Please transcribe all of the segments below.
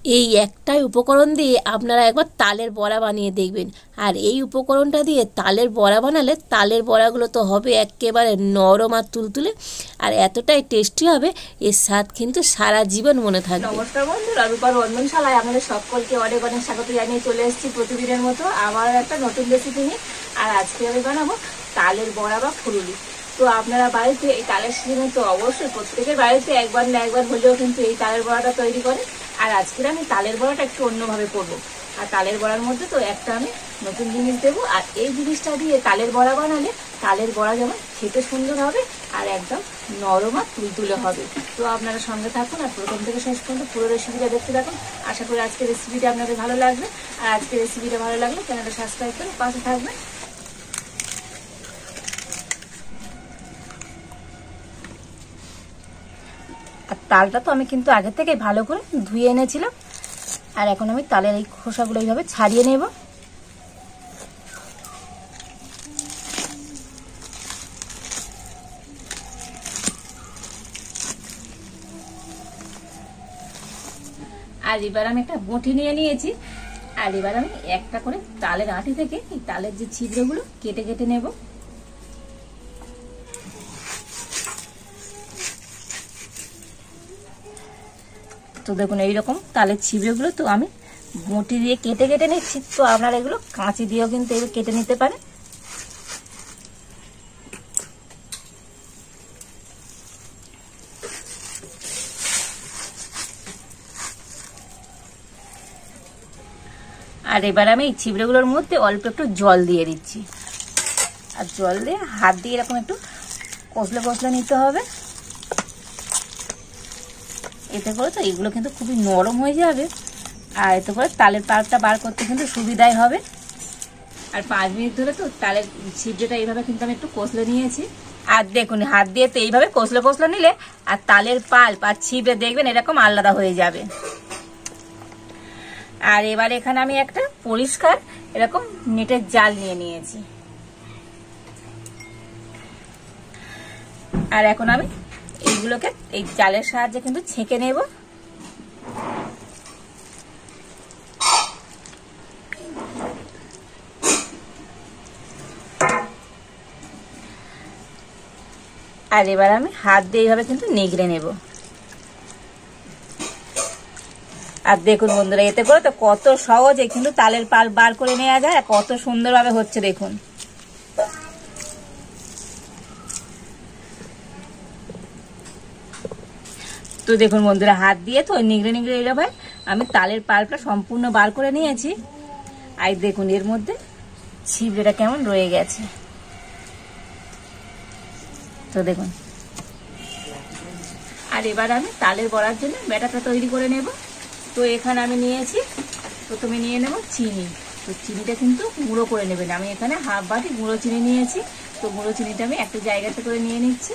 এই একটাই উপকরণ দিয়ে আপনারা একবার তালের বড়া বানিয়ে দেখবেন। আর এই উপকরণটা দিয়ে তালের বড়া বানালে তালের বড়াগুলো তো হবে একেবারে নরম আর তুলতুলে, আর এতটাই টেস্টি হবে, এর স্বাদ কিন্তু সারা জীবন মনে থাকবে। নমস্কার বন্ধুরা, রূপার রন্ধনশালায় আপনাদের সকলকে অনেক অনেক স্বাগত জানিয়ে চলে এসেছি প্রতিদিনের মতো আবার একটা নতুন রেসিপি নিয়ে। আর আজকে আমি বানাবো তালের বড়া বা ফুলুরি। তো আপনারা বাড়িতে এই তালের সিজনে তো অবশ্যই প্রত্যেকের বাড়িতে একবার না একবার হলেও কিন্তু এই তালের বড়াটা তৈরি করে। আর আজকে আমি তালের বড়াটা একটু অন্যভাবে করবো। আর তালের বড়ার মধ্যে তো একটা আমি নতুন জিনিস দেবো। আর এই জিনিসটা দিয়ে তালের বড়া বানালে তালের বড়া যেমন খেতে সুন্দর হবে আর একদম নরম আর তুলতুলে হবে। তো আপনারা সঙ্গে থাকুন আর প্রথম থেকে শেষ পর্যন্ত পুরো রেসিপিটা দেখতে থাকুন। আশা করি আজকের রেসিপিটা আপনাদের ভালো লাগবে। আর আজকের রেসিপিটা ভালো লাগলে চ্যানেলটা সাবস্ক্রাইব করে পাশে থাকবেন। আর তালটা তো আমি কিন্তু আগে থেকে ভালো করে ধুয়ে এনেছিলাম। আর এখন আমি তালের এই খোসাগুলো এইভাবে ছাড়িয়ে নেব। আর এবার আমি একটা বটি নিয়ে নিয়েছি। আর এবার আমি একটা করে তালের আঁটি থেকে এই তালের যে ছিদ্রগুলো কেটে কেটে নেব। তো দেখুন এইরকম তালের ছিবড়েগুলো তো আমি বটি দিয়ে কেটে কেটে নিচ্ছি। তো আপনারা এগুলো কাঁচি দিয়েও কিন্তু এগুলো কেটে নিতে পারেন। আর এবার আমি এই ছিবড়েগুলোর মধ্যে অল্প একটু জল দিয়ে দিচ্ছি। আর জল দিয়ে হাত দিয়ে এরকম একটু কষলে কষলে নিতে হবে। এতে করে তো এগুলো কিন্তু খুবই নরম হয়ে যাবে। আর এতে করে তালের পাল্পটা বার করতে কিন্তু সুবিধাই হবে। আর 5 মিনিট ধরে তো তালের ছিবড়েটা এইভাবে কিন্তু আমি একটু কষলে নিয়েছি। আর দেখুন হাত দিয়ে তো এইভাবে কষলে কষলে নিলে আর তালের পাল্প আর ছিবড়ে দেখবেন এরকম আলাদা হয়ে যাবে। আর এবার এখানে আমি একটা পরিষ্কার এরকম নেটের জাল নিয়ে নিয়েছি। আর এখন আমি এইগুলোকে এই জালের সাহায্যে কিন্তু ছেঁকে নেব। আর এবার আমি হাত দিয়ে এইভাবে কিন্তু নিগড়ে নেব। আর দেখুন বন্ধুরা, এতে করে তো কত সহজে কিন্তু তালের পাল্প বার করে নেওয়া যায়। কত সুন্দরভাবে হচ্ছে দেখুন। তো দেখুন বন্ধুরা, হাত দিয়ে তো নিগড়ে নিগড়ে এইভাবে আমি তালের পাল্পটা সম্পূর্ণ বার করে নিয়েছি। আর দেখুন এর মধ্যে ছিবড়েটা কেমন রয়ে গেছে। তো দেখুন, আর এবার আমি তালের বড়ার জন্য ব্যাটারটা তৈরি করে নেব। তো এখানে আমি নিয়েছি, প্রথমে নিয়ে নেব চিনি। তো চিনিটা কিন্তু গুঁড়ো করে নেবেন। আমি এখানে হাফ বাটি গুঁড়ো চিনি নিয়েছি। তো গুঁড়ো চিনিটা আমি একটা জায়গাতে করে নিয়ে নিচ্ছি।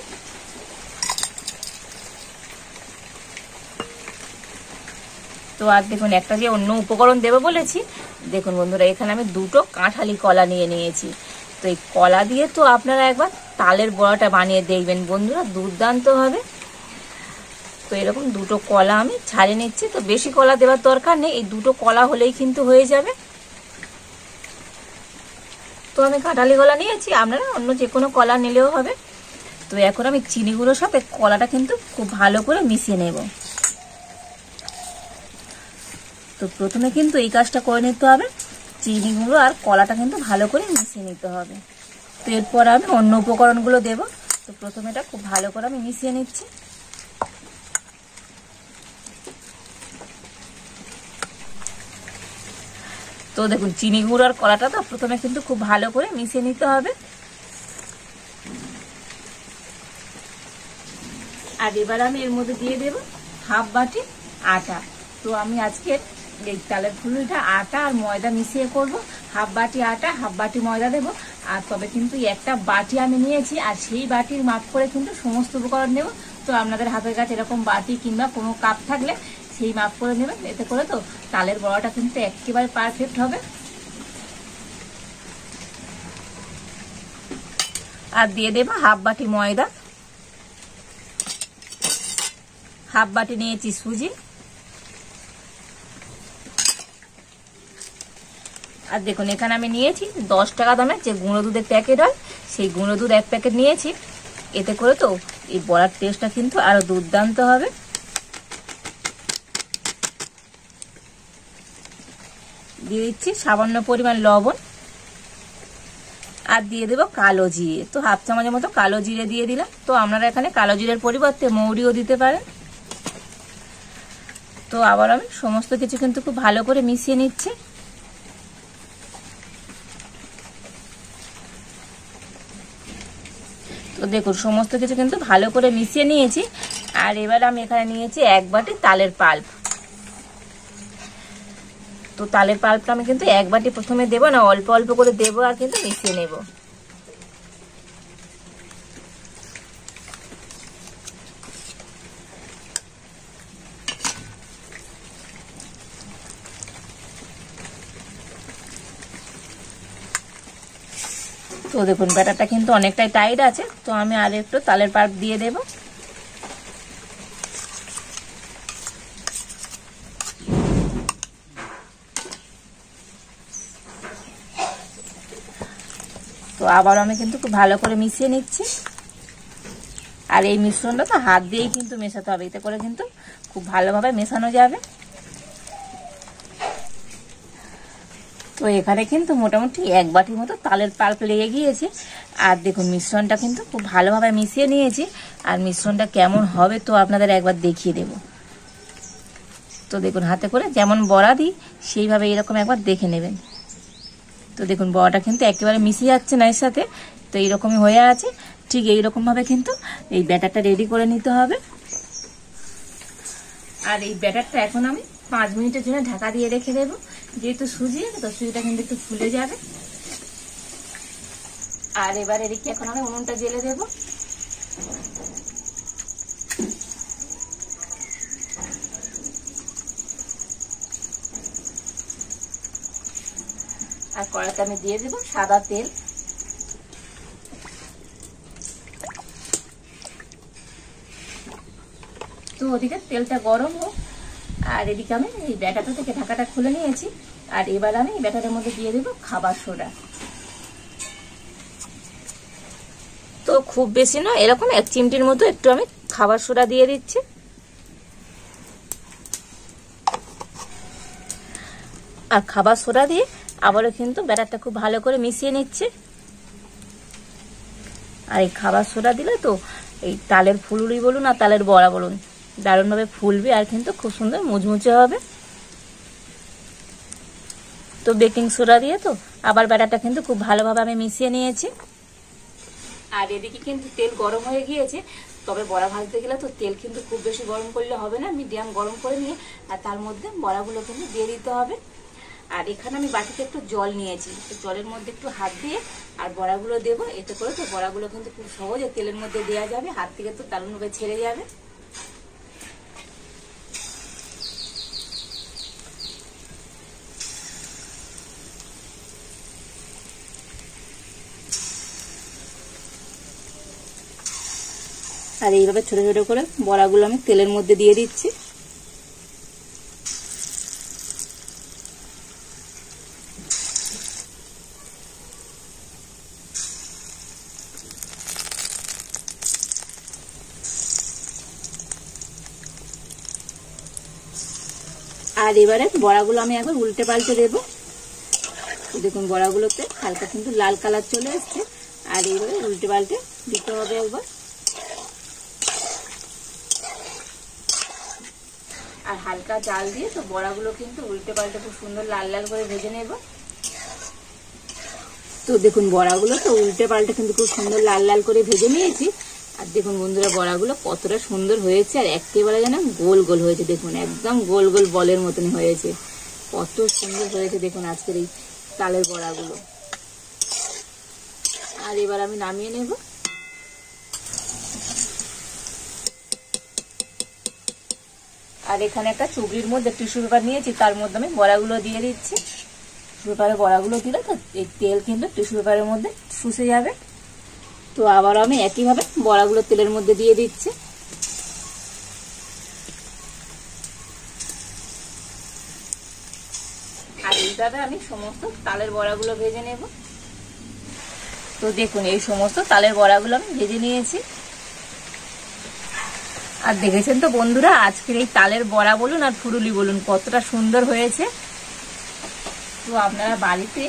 তো আর দেখুন একটা যে অন্য উপকরণ দেবো বলেছি, দেখুন বন্ধুরা এখানে আমি দুটো কাঁঠালি কলা নিয়ে নিয়েছি। তো এই কলা দিয়ে তো আপনারা একবার তালের বড়াটা বানিয়ে দেখবেন বন্ধুরা, দুর্দান্ত হবে। তো এরকম দুটো কলা আমি ছাড়িয়ে নিচ্ছি। তো বেশি কলা দেওয়ার দরকার নেই, এই দুটো কলা হলেই কিন্তু হয়ে যাবে। তো আমি কাঁঠালি কলা নিয়েছি, আপনারা অন্য যে কোনো কলা নিলেও হবে। তো এখন আমি চিনি গুঁড়োর সাথে কলাটা কিন্তু খুব ভালো করে মিশিয়ে নেব। তো প্রথমে কিন্তু এই কাজটা করে নিতে হবে, চিনি গুঁড়ো আর কলাটা কিন্তু ভালো করে মিশিয়ে নিতে হবে। তো এরপর আমি অন্য উপকরণগুলো দেব। তো প্রথমে এটা খুব ভালো করে আমি মিশিয়ে নিচ্ছি। তো দেখুন চিনি গুঁড়ো আর কলাটা তো প্রথমে কিন্তু খুব ভালো করে মিশিয়ে নিতে হবে। আর এবার আমি এর মধ্যে দিয়ে দেব হাফ বাটি আটা। তো আমি আজকে এই তালের ফুলুরিটা আটা আর ময়দা মিশিয়ে করব। হাফ বাটি আটা হাফ বাটি ময়দা দেব। আর তবে কিন্তু একটা বাটি আমি নিয়েছি, আর সেই বাটির মাপ করে কিন্তু সমস্ত উপকরণ নেব। তো আপনাদের হাতের কাছে এরকম বাটি কিংবা কোনো কাপ থাকলে সেই মাপ করে নেবেন। এতে করে তো তালের বড়াটা কিন্তু একেবারে পারফেক্ট হবে। আর দিয়ে দেব হাফ বাটি ময়দা, হাফ বাটি নিয়েছি সুজি, আর দেখুন এখানে আমি নিয়েছি 10 টাকা দামের যে গুঁড়ো দুধের প্যাকেট হয়, সেই গুঁড়ো দুধ 1 প্যাকেট নিয়েছি। এতে করে তো এই বড়ার টেস্টটা কিন্তু আরো দুর্দান্ত হবে। দিয়ে দিচ্ছি সামান্য পরিমাণ লবণ, আর দিয়ে দেবো কালো জিরে। তো হাফ চামচের মতো কালো জিরে দিয়ে দিলাম। তো আপনারা এখানে কালো জিরের পরিবর্তে মৌরিও দিতে পারেন। তো আবার আমি সমস্ত কিছু কিন্তু খুব ভালো করে মিশিয়ে নিচ্ছি। তো দেখুন সমস্ত কিছু কিন্তু ভালো করে মিশিয়ে নিয়েছি। আর এবার আমি এখানে নিয়েছি 1 বাটি তালের পাল্প। তো তালের পাল্পটা আমি কিন্তু 1 বাটি প্রথমে দেবো না, অল্প অল্প করে দেবো আর কিন্তু মিশিয়ে নেব। তো দেখুন ব্যাটারটা কিন্তু অনেকটাই টাইট আছে। তো আমি আর একটু তালের পাল্প দিয়ে দেব। তো আবার আমি কিন্তু খুব ভালো করে মিশিয়ে নিচ্ছি। আর এই মিশ্রণটা তো হাত দিয়েই কিন্তু মেশাতে হবে, এতে করে কিন্তু খুব ভালোভাবে মেশানো যাবে। তো এখানে কিন্তু মোটামুটি 1 বাটির মতো তালের পাল্প লেগে গিয়েছে। আর দেখুন মিশ্রণটা কিন্তু খুব ভালোভাবে মিশিয়ে নিয়েছি। আর মিশ্রণটা কেমন হবে তো আপনাদের একবার দেখিয়ে দেব। তো দেখুন হাতে করে যেমন বড়া দিই সেইভাবে এরকম একবার দেখে নেবেন। তো দেখুন বড়াটা কিন্তু একেবারে মিশে যাচ্ছে না এর সাথে। তো এইরকমই হয়ে আছে। ঠিক এইরকমভাবে কিন্তু এই ব্যাটারটা রেডি করে নিতে হবে। আর এই ব্যাটারটা এখন আমি 5 মিনিটের জন্য ঢাকা দিয়ে রেখে দেবো। যেহেতু সুজি আছে তো সুজিটা কিন্তু একটু ফুলে যাবে। আর এবার এদিকে এখন আমি উনুনটা জ্বেলে দেব। আর কড়াইতে আমি দিয়ে দেবো সাদা তেল। তো ওদিকে তেলটা গরম হোক। আর এদিকে আমি এই ব্যাটারটা থেকে ঢাকাটা খুলে নিয়েছি। আর এবার আমি এই ব্যাটারের মধ্যে দিয়ে দেবো খাবার সোডা। তো খুব বেশি নয়, এরকম 1 চিমটির মতো একটু আমি খাবার সোডা দিয়ে দিচ্ছি। আর খাবার সোডা দিয়ে আবারও কিন্তু ব্যাটারটা খুব ভালো করে মিশিয়ে নিচ্ছে। আর এই খাবার সোডা দিলে তো এই তালের ফুলুরি বলুন আর তালের বড়া বলুন দারুণভাবে ফুলবে আর কিন্তু খুব সুন্দর মুচমুচে হবে। তো বেকিং সোডা দিয়ে তো আবার ব্যাটারটা কিন্তু খুব ভালোভাবে আমি মিশিয়ে নিয়েছি। আর এদিকে কিন্তু তেল গরম হয়ে গিয়েছে। তবে বড়া ভাজতে গেলে তো তেল কিন্তু খুব বেশি গরম করলে হবে না, মিডিয়াম গরম করে নিয়ে আর তার মধ্যে বড়াগুলো কিন্তু দিয়ে দিতে হবে। আর এখানে আমি বাটিতে একটু জল নিয়েছি। তো জলের মধ্যে একটু হাত দিয়ে আর বড়াগুলো দেবো। এতে করে তো বড়াগুলো কিন্তু খুব সহজে তেলের মধ্যে দেওয়া যাবে, হাত থেকে তো দারুণভাবে ছেড়ে যাবে। আর এইভাবে ছোট ছোট করে বড়াগুলো আমি তেলের মধ্যে দিয়ে দিচ্ছি। আর এবারে বড়াগুলো আমি একবার উল্টে পাল্টে দেবো। দেখুন বড়াগুলোতে হালকা কিন্তু লাল কালার চলে এসছে। আর এইভাবে উল্টে পাল্টে দিতে হবে একবার। আর হালকা জাল দিয়ে তো বড়াগুলো কিন্তু উল্টে পাল্টে খুব সুন্দর লাল লাল করে ভেজে নেব। তো দেখুন বড়াগুলো তো উল্টে পাল্টে কিন্তু খুব সুন্দর লাল লাল করে ভেজে নিয়েছি। আর দেখুন বন্ধুরা বড়াগুলো কতটা সুন্দর হয়েছে আর একেবারে যেন গোল গোল হয়েছে। দেখুন একদম গোল গোল বলের মতন হয়েছে, কত সুন্দর হয়েছে দেখুন আজকের এই তালের বড়াগুলো। আর এবার আমি নামিয়ে নেব। আর এখানে একটা চুবড়ির মধ্যে টিস্যু পেপার নিয়েছি, তার মধ্যে আমি বড়াগুলো দিয়ে দিচ্ছি। টিস্যু পেপারে বড়াগুলো দিলে তো এই তেল কিন্তু টিস্যু পেপারের মধ্যে শুষে যাবে। তো আবার আমি একইভাবে বড়াগুলো তেলের মধ্যে দিয়ে দিচ্ছি। আর এইভাবে আমি সমস্ত তালের বড়াগুলো ভেজে নেব। তো দেখুন এই সমস্ত তালের বড়াগুলো আমি ভেজে নিয়েছি। আর দেখেছেন তো বন্ধুরা, আজকের এই তালের বড়া বলুন আর ফুরুলি বলুন কতটা সুন্দর হয়েছে। তো আপনারা বাড়িতে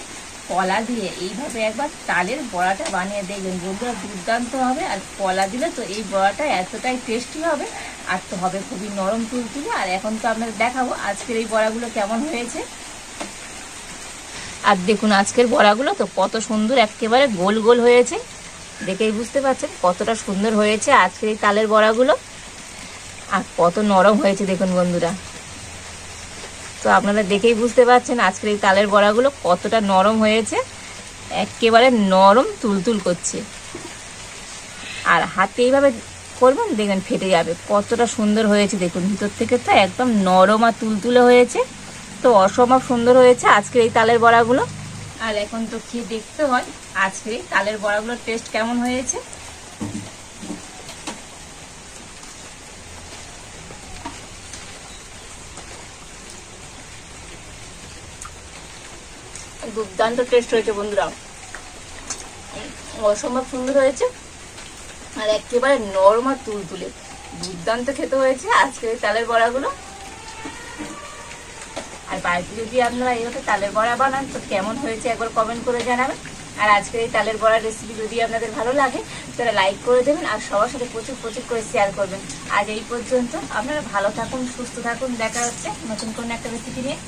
কলা দিয়ে এইভাবে একবার তালের বড়াটা বানিয়ে দেখবেন বন্ধুরা, দুর্দান্ত হবে। আর কলা দিলে তো এই বড়াটা এতটাই টেস্টি হবে, আর তো হবে খুবই নরম তুলতুলে। আর এখন তো আপনাদের দেখাবো আজকের এই বড়াগুলো কেমন হয়েছে। আর দেখুন আজকের বড়াগুলো তো কত সুন্দর একেবারে গোল গোল হয়েছে, দেখেই বুঝতে পারছেন কতটা সুন্দর হয়েছে আজকের এই তালের বড়াগুলো। আর কত নরম হয়েছে দেখুন বন্ধুরা। তো আপনারা দেখেই বুঝতে পারছেন আজকের এই তালের বড়াগুলো কতটা নরম হয়েছে, একেবারে নরম তুলতুল করছে। আর হাতে এইভাবে করবেন দেখবেন ফেটে যাবে, কতটা সুন্দর হয়েছে দেখুন। ভিতর থেকে তো একদম নরম আর তুলতুলে হয়েছে। তো অসম্ভব সুন্দর হয়েছে আজকের এই তালের বড়াগুলো। আর এখন তো খেয়ে দেখতে হয় আজকের এই তালের বড়াগুলোর টেস্ট কেমন হয়েছে। দুর্দান্ত টেস্ট হয়েছে বন্ধুরা, অসম্ভব সুন্দর হয়েছে। আর একেবারে নরম আর তুলতুলে দুর্দান্ত খেতে হয়েছে আজকের এই তালের বড়াগুলো। আর বাড়িতে যদি আপনারা এইভাবে তালের বড়া বানান তো কেমন হয়েছে একবার কমেন্ট করে জানাবেন। আর আজকের এই তালের বড়ার রেসিপি যদি আপনাদের ভালো লাগে তাহলে লাইক করে দেবেন, আর সবার সাথে প্রচুর প্রচুর করে শেয়ার করবেন। আজ এই পর্যন্ত, আপনারা ভালো থাকুন, সুস্থ থাকুন, দেখা হচ্ছে নতুন কোনো একটা রেসিপি নিয়ে।